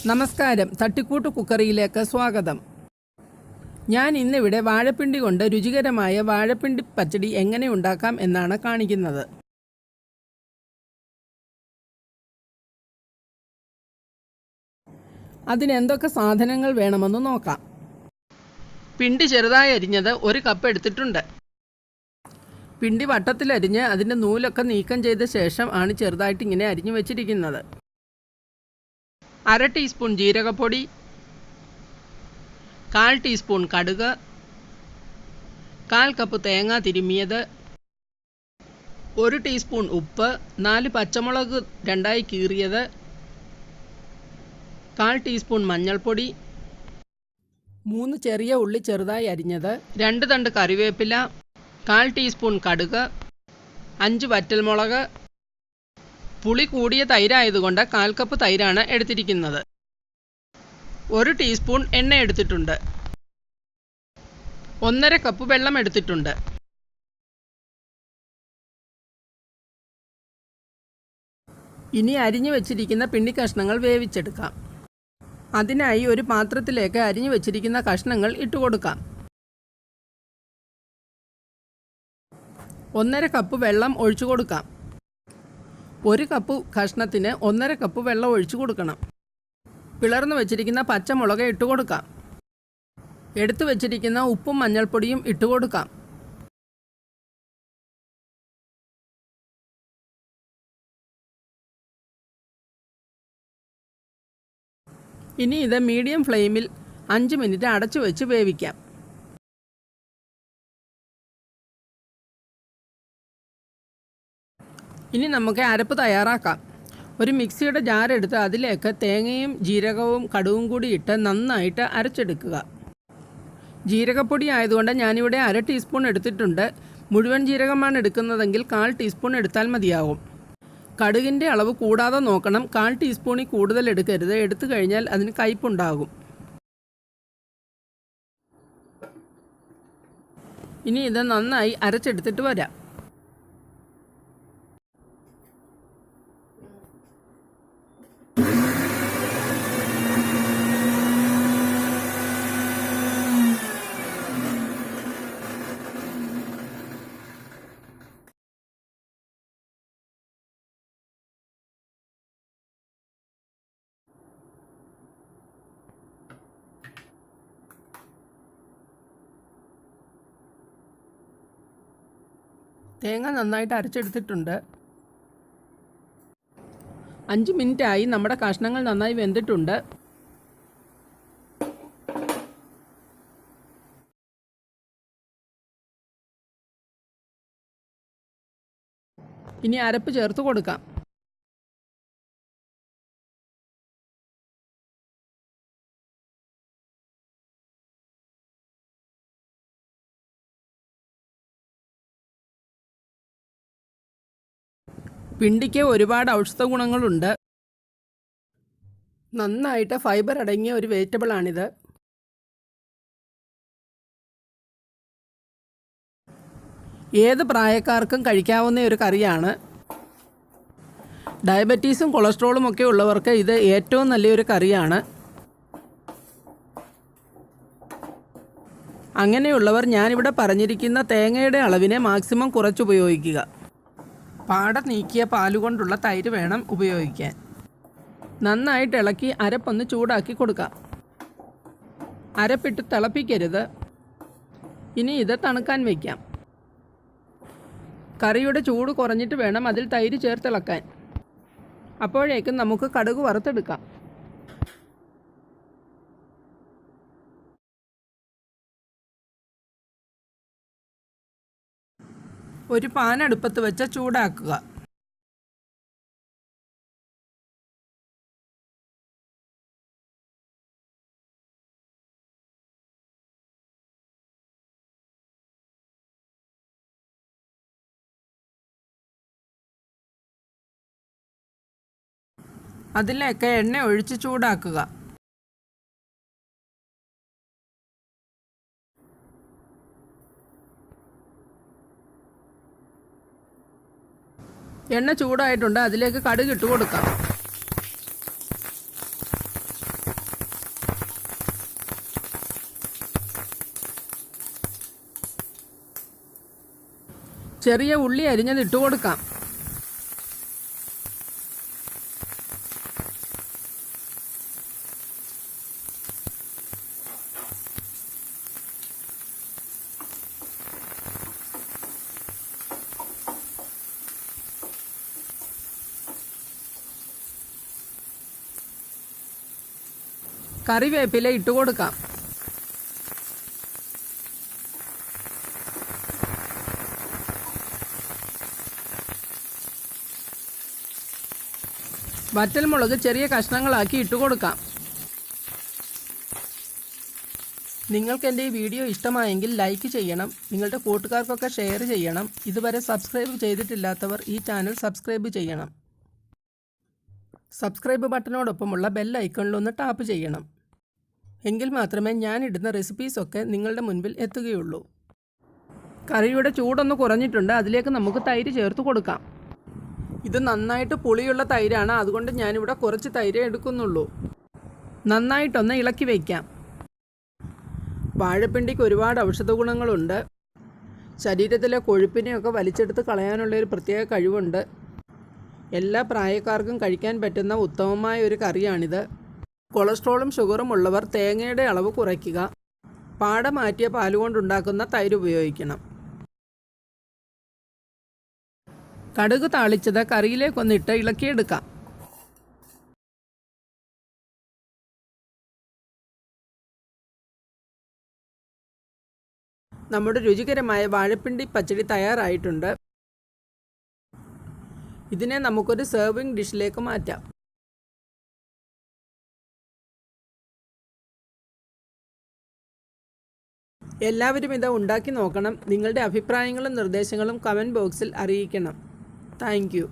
നമസ്കാരം, തട്ടിക്കൂട്ട് കുക്കറിയിലേക്ക് സ്വാഗതം. ഞാൻ ഇന്നിവിടെ വാഴപ്പിണ്ടി കൊണ്ട് രുചികരമായ വാഴപ്പിണ്ടി പച്ചടി എങ്ങനെ ഉണ്ടാക്കാം എന്നാണ് കാണിക്കുന്നത്. അതിനെന്തൊക്കെ സാധനങ്ങൾ വേണമെന്ന് നോക്കാം. പിണ്ടി ചെറുതായി അരിഞ്ഞത് 1 കപ്പ് എടുത്തിട്ടുണ്ട്. പിണ്ടി വട്ടത്തിലരിഞ്ഞ് അതിൻ്റെ നൂലൊക്കെ നീക്കം ചെയ്ത ശേഷം ആണ് ചെറുതായിട്ട് ഇങ്ങനെ അരിഞ്ഞു വെച്ചിരിക്കുന്നത്. 1/2 ടീസ്പൂൺ ജീരകപ്പൊടി, 1/4 ടീസ്പൂൺ കടുക്, 1/4 കപ്പ് തേങ്ങ തിരുമ്മിയത്, 1 ടീസ്പൂൺ ഉപ്പ്, 4 പച്ചമുളക് രണ്ടായി കീറിയത്, 1/4 ടീസ്പൂൺ മഞ്ഞൾപ്പൊടി, 3 ചെറിയ ഉള്ളി ചെറുതായി അരിഞ്ഞത്, 2 തണ്ട് കറിവേപ്പില, 1/4 ടീസ്പൂൺ കടുക്, 5 വറ്റൽമുളക്. പുളി കൂടിയ തൈരായതുകൊണ്ട് 1/4 കപ്പ് തൈരാണ് എടുത്തിരിക്കുന്നത്. 1 ടീസ്പൂൺ എണ്ണ എടുത്തിട്ടുണ്ട്. 1/2 കപ്പ് വെള്ളം എടുത്തിട്ടുണ്ട്. ഇനി അരിഞ്ഞു വെച്ചിരിക്കുന്ന പിണ്ടി കഷ്ണങ്ങൾ വേവിച്ചെടുക്കാം. അതിനായി ഒരു പാത്രത്തിലേക്ക് അരിഞ്ഞു വെച്ചിരിക്കുന്ന കഷ്ണങ്ങൾ ഇട്ടുകൊടുക്കാം. 1/2 കപ്പ് വെള്ളം ഒഴിച്ചു കൊടുക്കാം. 1 കപ്പ് കഷ്ണത്തിന് 1/2 കപ്പ് വെള്ളം ഒഴിച്ചു കൊടുക്കണം. പിളർന്നു വെച്ചിരിക്കുന്ന പച്ചമുളക് ഇട്ട് കൊടുക്കാം. എടുത്തു വെച്ചിരിക്കുന്ന ഉപ്പും മഞ്ഞൾപ്പൊടിയും ഇട്ട് കൊടുക്കാം. ഇനി ഇത് മീഡിയം ഫ്ലെയിമിൽ 5 മിനിറ്റ് അടച്ചു വെച്ച് വേവിക്കാം. ഇനി നമുക്ക് അരപ്പ് തയ്യാറാക്കാം. ഒരു മിക്സിയുടെ ജാർ എടുത്ത് അതിലേക്ക് തേങ്ങയും ജീരകവും കടുകും കൂടി ഇട്ട് നന്നായിട്ട് അരച്ചെടുക്കുക. ജീരകപ്പൊടി ആയതുകൊണ്ട് ഞാനിവിടെ 1/2 ടീസ്പൂൺ എടുത്തിട്ടുണ്ട്. മുഴുവൻ ജീരകമാണ് എടുക്കുന്നതെങ്കിൽ 1/4 ടീസ്പൂൺ എടുത്താൽ മതിയാകും. കടുകിൻ്റെ അളവ് കൂടാതെ നോക്കണം. 1/4 ടീസ്പൂണിൽ കൂടുതൽ എടുക്കരുത്. എടുത്തു കഴിഞ്ഞാൽ അതിന് കയ്പുണ്ടാകും. ഇനി ഇത് നന്നായി അരച്ചെടുത്തിട്ട് വരാം. തേങ്ങ നന്നായിട്ട് അരച്ചെടുത്തിട്ടുണ്ട്. 5 മിനിറ്റായി. നമ്മുടെ കഷ്ണങ്ങൾ നന്നായി വെന്തിട്ടുണ്ട്. ഇനി അരപ്പ് ചേർത്ത് കൊടുക്കാം. പിണ്ടിക്ക് ഒരുപാട് ഔഷധ ഗുണങ്ങളുണ്ട്. നന്നായിട്ട് ഫൈബർ അടങ്ങിയ ഒരു വെജിറ്റബിളാണിത്. ഏത് പ്രായക്കാർക്കും കഴിക്കാവുന്ന ഒരു കറിയാണ്. ഡയബറ്റീസും കൊളസ്ട്രോളും ഒക്കെ ഉള്ളവർക്ക് ഇത് ഏറ്റവും നല്ലൊരു കറിയാണ്. അങ്ങനെയുള്ളവർ ഞാനിവിടെ പറഞ്ഞിരിക്കുന്ന തേങ്ങയുടെ അളവിനെ മാക്സിമം കുറച്ചുപയോഗിക്കുക. പാട നീക്കിയ പാലുകൊണ്ടുള്ള തൈര് വേണം ഉപയോഗിക്കാൻ. നന്നായിട്ട് ഇളക്കി അരപ്പൊന്ന് ചൂടാക്കി കൊടുക്കാം. അരപ്പിട്ട് തിളപ്പിക്കരുത്. ഇനി ഇത് തണുക്കാൻ വയ്ക്കാം. കറിയുടെ ചൂട് കുറഞ്ഞിട്ട് വേണം അതിൽ തൈര് ചേർത്തിളക്കാൻ. അപ്പോഴേക്കും നമുക്ക് കടുക് വറുത്തെടുക്കാം. ഒരു പാൻ അടുപ്പത്ത് വെച്ച് ചൂടാക്കുക. അതിലേക്ക് എണ്ണ ഒഴിച്ച് ചൂടാക്കുക. എണ്ണ ചൂടായിട്ടുണ്ട്. അതിലേക്ക് കടുക് ഇട്ട് കൊടുക്കാം. ചെറിയ ഉള്ളി അരിഞ്ഞത് ഇട്ട് കൊടുക്കാം. കറിവേപ്പില ഇട്ട് കൊടുക്കാം. വറ്റൽമുളക് ചെറിയ കഷ്ണങ്ങളാക്കി ഇട്ട് കൊടുക്കാം. നിങ്ങൾക്ക് എൻ്റെ ഈ വീഡിയോ ഇഷ്ടമായെങ്കിൽ ലൈക്ക് ചെയ്യണം, നിങ്ങളുടെ കൂട്ടുകാർക്കൊക്കെ ഷെയർ ചെയ്യണം. ഇതുവരെ സബ്സ്ക്രൈബ് ചെയ്തിട്ടില്ലാത്തവർ ഈ ചാനൽ സബ്സ്ക്രൈബ് ചെയ്യണം. സബ്സ്ക്രൈബ് ബട്ടനോടൊപ്പമുള്ള ബെൽ ഐക്കണിലൊന്ന് ടാപ്പ് ചെയ്യണം. എങ്കിൽ മാത്രമേ ഞാനിടുന്ന റെസിപ്പീസൊക്കെ നിങ്ങളുടെ മുൻപിൽ എത്തുകയുള്ളൂ. കറിയുടെ ചൂടൊന്ന് കുറഞ്ഞിട്ടുണ്ട്. അതിലേക്ക് നമുക്ക് തൈര് ചേർത്ത് കൊടുക്കാം. ഇത് നന്നായിട്ട് പുളിയുള്ള തൈരാണ്, അതുകൊണ്ട് ഞാനിവിടെ കുറച്ച് തൈര് എടുക്കുന്നുള്ളൂ. നന്നായിട്ടൊന്ന് ഇളക്കി വയ്ക്കാം. വാഴപ്പിണ്ടിക്ക് ഒരുപാട് ഔഷധ ഗുണങ്ങളുണ്ട്. ശരീരത്തിലെ കൊഴുപ്പിനെയൊക്കെ വലിച്ചെടുത്ത് കളയാനുള്ളൊരു പ്രത്യേക കഴിവുണ്ട്. എല്ലാ പ്രായക്കാർക്കും കഴിക്കാൻ പറ്റുന്ന ഉത്തമമായ ഒരു കറിയാണിത്. കൊളസ്ട്രോളും ഷുഗറും ഉള്ളവർ തേങ്ങയുടെ അളവ് കുറയ്ക്കുക. പാട മാറ്റിയ പാലുകൊണ്ടുണ്ടാക്കുന്ന തൈര് ഉപയോഗിക്കണം. കടുക് താളിച്ചത് കറിയിലേക്കൊന്നിട്ട് ഇളക്കിയെടുക്കാം. നമ്മുടെ രുചികരമായ വാഴപ്പിണ്ടി പച്ചടി തയ്യാറായിട്ടുണ്ട്. ഇതിനെ നമുക്കൊരു സെർവിങ് ഡിഷിലേക്ക് മാറ്റാം. എല്ലാവരും ഇത് ഉണ്ടാക്കി നോക്കണം. നിങ്ങളുടെ അഭിപ്രായങ്ങളും നിർദ്ദേശങ്ങളും കമൻറ്റ് ബോക്സിൽ അറിയിക്കണം. Thank you.